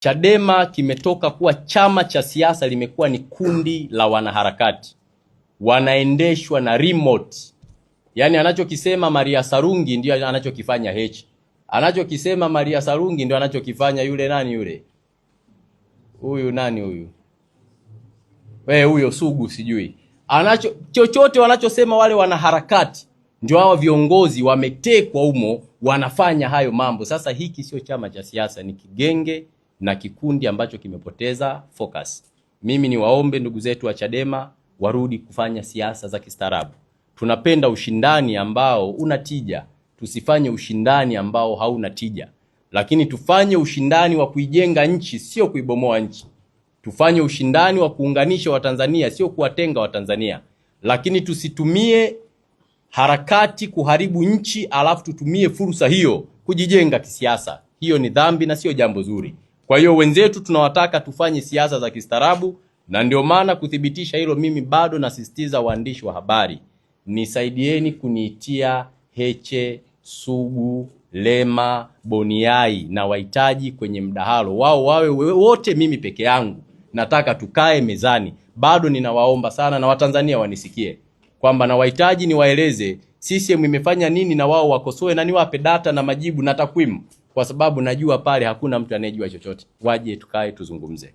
Chadema kimetoka kuwa chama cha siasa, limekuwa ni kundi la wanaharakati, wanaendeshwa na remote. Yani anachokisema Maria Sarungi ndio anachokifanya Heche, anachokisema Maria Sarungi ndio anachokifanya yule nani yule, huyu nani huyu, huyo Sugu sijui, chochote wanachosema wale wanaharakati ndio hao viongozi wametekwa humo, wanafanya hayo mambo. Sasa hiki sio chama cha siasa, ni kigenge na kikundi ambacho kimepoteza focus. Mimi ni waombe ndugu zetu wa Chadema warudi kufanya siasa za kistaarabu. Tunapenda ushindani ambao una tija, tusifanye ushindani ambao hauna tija. Lakini tufanye ushindani wa kuijenga nchi, sio kuibomoa nchi. Tufanye ushindani wa kuunganisha Watanzania, sio kuwatenga Watanzania. Lakini tusitumie harakati kuharibu nchi alafu tutumie fursa hiyo kujijenga kisiasa. Hiyo ni dhambi na sio jambo zuri. Kwa hiyo wenzetu tunawataka tufanye siasa za kistaarabu, na ndio maana kuthibitisha hilo mimi bado nasisitiza waandishi wa habari, nisaidieni kuniitia Heche, Sugu, Lema, Boniai na wahitaji kwenye mdahalo. Wao wawe wote, mimi peke yangu. Nataka tukae mezani. Bado ninawaomba sana na Watanzania wanisikie kwamba na wahitaji niwaeleze CCM imefanya nini, na wao wakosoe na niwape data na majibu na takwimu, kwa sababu najua pale hakuna mtu anayejua chochote. Waje tukae tuzungumze.